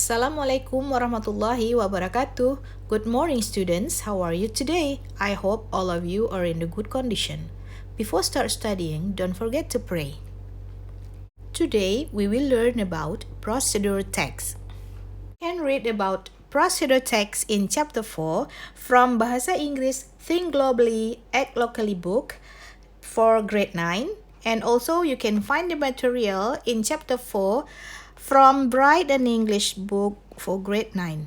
Assalamualaikum warahmatullahi wabarakatuh. Good morning, students. How are you today? I hope all of you are in a good condition. Before start studying, don't forget to pray. Today, we will learn about procedure text. You can read about procedure text in Chapter 4 from Bahasa Inggris Think Globally, Act Locally book for grade 9. And also, you can find the material in Chapter 4 from Bright and English book for grade 9.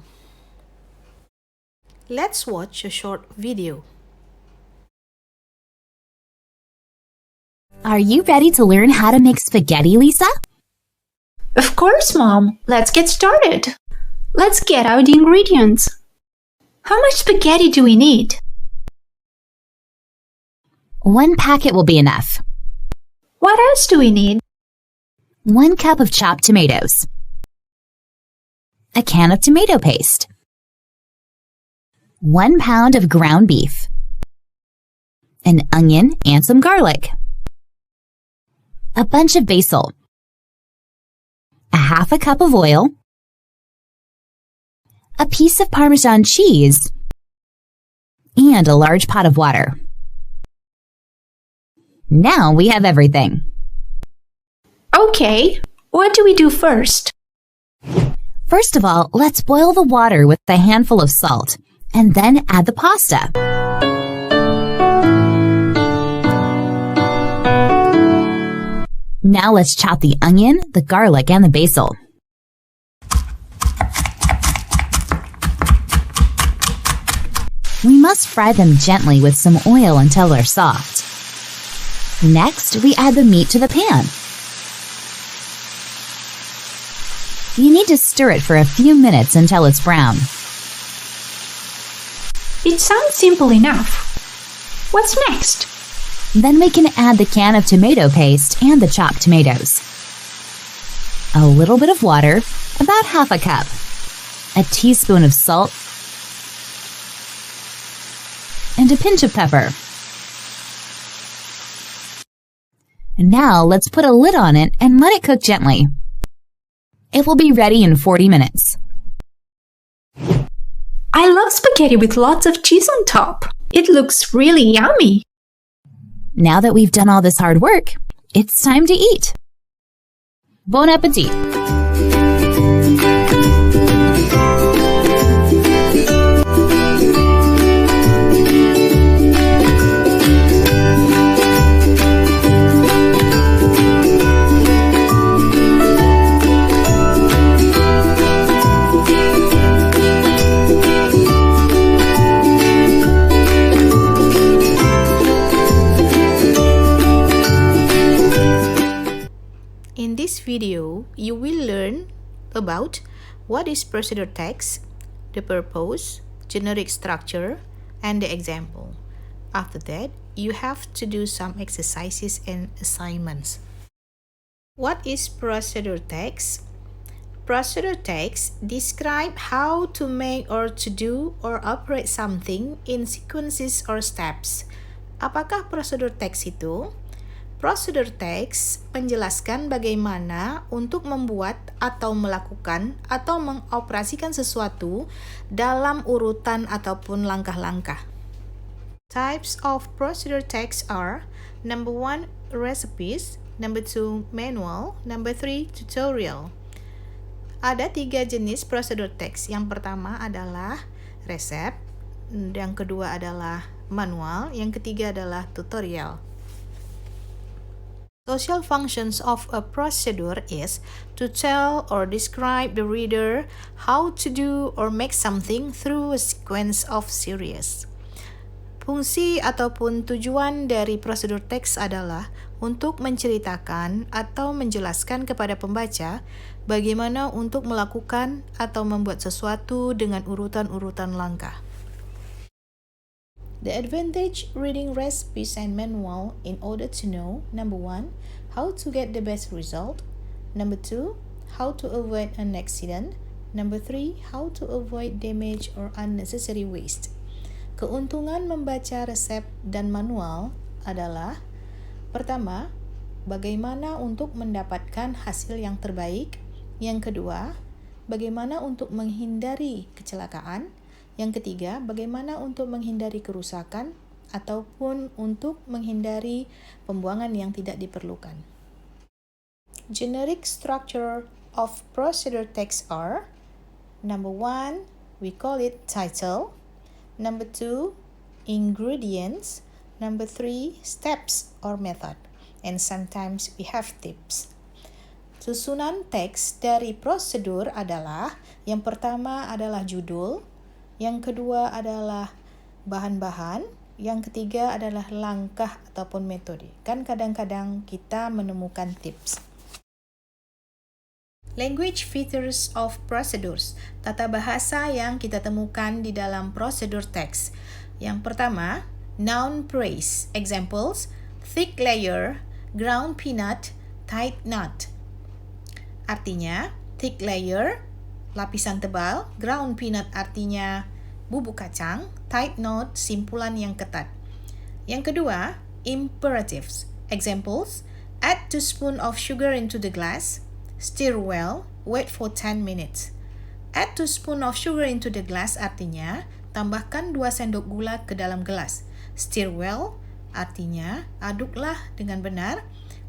Let's watch a short video. Are you ready to learn how to make spaghetti, Lisa? Of course, Mom. Let's get started. Let's get out the ingredients. How much spaghetti do we need? 1 packet will be enough. What else do we need? 1 cup of chopped tomatoes. A can of tomato paste. 1 pound of ground beef. An onion and some garlic. A bunch of basil. A half a cup of oil. A piece of Parmesan cheese. And a large pot of water. Now we have everything. Okay, what do we do first? First of all, let's boil the water with a handful of salt, and then add the pasta. Now let's chop the onion, the garlic, and the basil. We must fry them gently with some oil until they're soft. Next, we add the meat to the pan. You need to stir it for a few minutes until it's brown. It sounds simple enough. What's next? Then we can add the can of tomato paste and the chopped tomatoes. A little bit of water, about half a cup. A teaspoon of salt. And a pinch of pepper. Now let's put a lid on it and let it cook gently. It will be ready in 40 minutes. I love spaghetti with lots of cheese on top. It looks really yummy. Now that we've done all this hard work, it's time to eat. Bon appetit! In this video, you will learn about what is procedure text, the purpose, generic structure, and the example. After that, you have to do some exercises and assignments. What is procedure text? Procedure text describe how to make or to do or operate something in sequences or steps. Apakah prosedur teks itu? Prosedur teks menjelaskan bagaimana untuk membuat atau melakukan atau mengoperasikan sesuatu dalam urutan ataupun langkah-langkah. Types of procedure text are: number 1, recipes, number 2, manual, number 3, tutorial. Ada 3 jenis prosedur teks. Yang pertama adalah resep, yang kedua adalah manual, yang ketiga adalah tutorial. Social functions of a procedure is to tell or describe the reader how to do or make something through a sequence of series. Fungsi ataupun tujuan dari prosedur teks adalah untuk menceritakan atau menjelaskan kepada pembaca bagaimana untuk melakukan atau membuat sesuatu dengan urutan-urutan langkah. The advantage reading recipes and manual in order to know: number 1, how to get the best result, number 2, how to avoid an accident, number 3, how to avoid damage or unnecessary waste. Keuntungan membaca resep dan manual adalah: pertama, bagaimana untuk mendapatkan hasil yang terbaik, yang kedua, bagaimana untuk menghindari kecelakaan. Yang ketiga, bagaimana untuk menghindari kerusakan ataupun untuk menghindari pembuangan yang tidak diperlukan. Generic structure of procedure text are: number 1, we call it title. Number 2, ingredients. Number 3, steps or method. And sometimes we have tips. Susunan teks dari prosedur adalah, yang pertama adalah judul, yang kedua adalah bahan-bahan, yang ketiga adalah langkah ataupun metode. Kan kadang-kadang kita menemukan tips. Language features of procedures, tata bahasa yang kita temukan di dalam prosedur teks. Yang pertama, noun phrase. Examples: thick layer, ground peanut, tight knot. Artinya, thick layer, lapisan tebal, ground peanut artinya bubuk kacang, tight knot, simpulan yang ketat. Yang kedua, imperatives. Examples: add 2 spoons of sugar into the glass, stir well, wait for 10 minutes. Add 2 spoons of sugar into the glass artinya tambahkan 2 sendok gula ke dalam gelas. Stir well artinya aduklah dengan benar.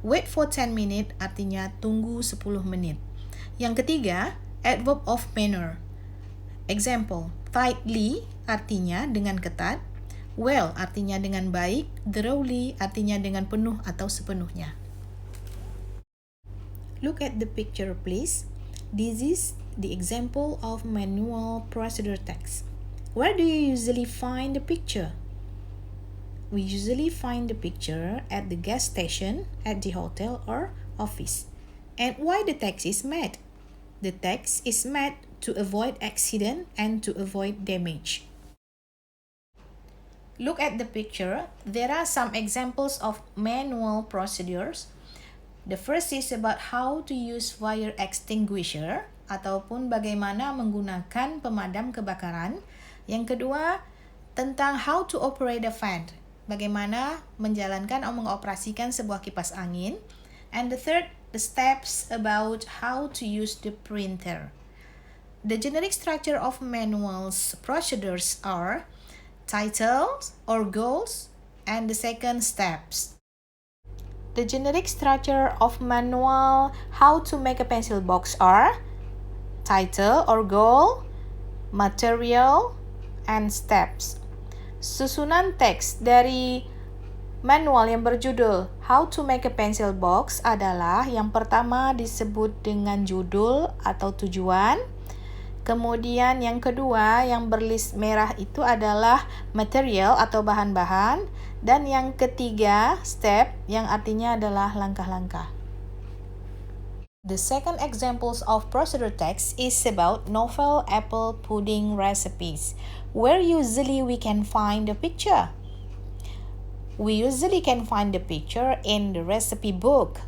Wait for 10 minutes artinya tunggu 10 menit. Yang ketiga, adverb of manner. Example: tightly artinya dengan ketat, well artinya dengan baik, thoroughly artinya dengan penuh atau sepenuhnya. Look at the picture please. This is the example of manual procedure text. Where do you usually find the picture? We usually find the picture at the gas station, at the hotel or office. And why the text is made? The text is made to avoid accident and to avoid damage. Look at the picture. There are some examples of manual procedures. The first is about how to use fire extinguisher ataupun bagaimana menggunakan pemadam kebakaran. Yang kedua, tentang how to operate a fan. Bagaimana menjalankan atau mengoperasikan sebuah kipas angin. And the third, the steps about how to use the printer. The generic structure of manuals procedures are titles or goals and the second steps. The generic structure of manual how to make a pencil box are title or goal, material, and steps. Susunan teks dari manual yang berjudul How to Make a Pencil Box adalah yang pertama disebut dengan judul atau tujuan. Kemudian yang kedua yang berlist merah itu adalah material atau bahan-bahan. Dan yang ketiga step yang artinya adalah langkah-langkah. The second examples of procedure text is about novel apple pudding recipes, where usually we can find the picture. We usually can find the picture in the recipe book.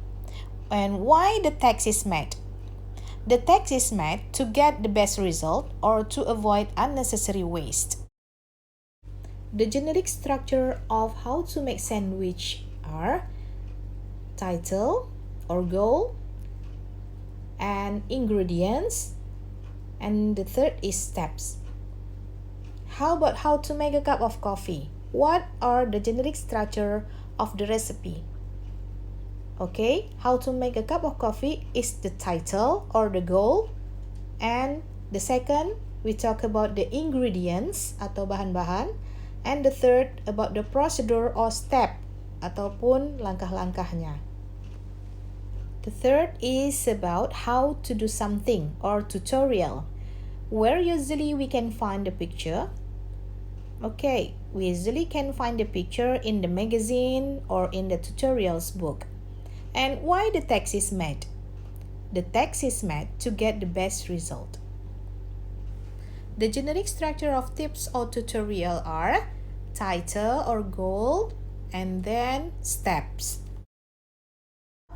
And why the text is made? The text is made to get the best result or to avoid unnecessary waste. The generic structure of how to make sandwich are title or goal, and ingredients, and the third is steps. How about how to make a cup of coffee? What are the generic structure of the recipe? Okay, how to make a cup of coffee is the title or the goal, and the second we talk about the ingredients atau bahan-bahan, and the third about the procedure or step ataupun langkah-langkahnya. The third is about how to do something or tutorial, where usually we can find the picture. Okay, we usually can find the picture in the magazine or in the tutorials book. And why the text is made? The text is made to get the best result. The generic structure of tips or tutorial are title or goal and then steps.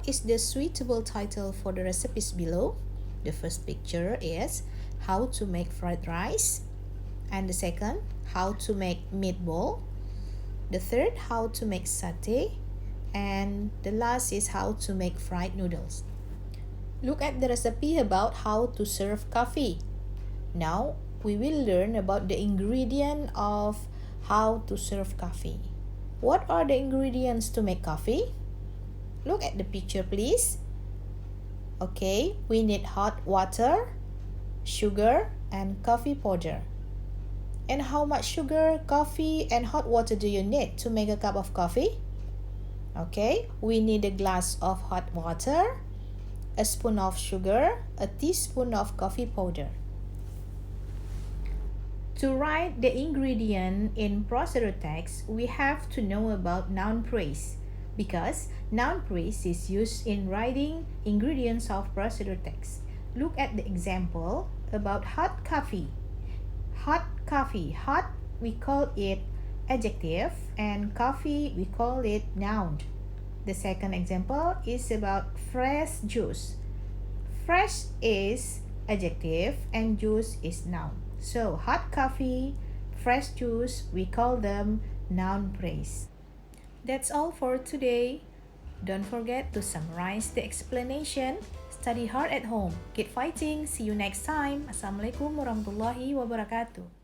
Is the suitable title for the recipes below? The first picture is how to make fried rice, and the second how to make meatball, the third how to make satay, and the last is how to make fried noodles. Look at the recipe about how to serve coffee. Now, we will learn about the ingredient of how to serve coffee. What are the ingredients to make coffee? Look at the picture, please. Okay, we need hot water, sugar, and coffee powder. And how much sugar, coffee, and hot water do you need to make a cup of coffee? Okay, we need a glass of hot water, a spoon of sugar, a teaspoon of coffee powder. To write the ingredient in procedure text, we have to know about noun phrase because noun phrase is used in writing ingredients of procedure text. Look at the example about hot coffee. Hot coffee. Hot, we call it adjective, and coffee, we call it noun. The second example is about fresh juice. Fresh is adjective and juice is noun. So hot coffee, fresh juice, we call them noun phrase. That's all for today. Don't forget to summarize the explanation. Study hard at home. Keep fighting. See you next time. Assalamualaikum warahmatullahi wabarakatuh.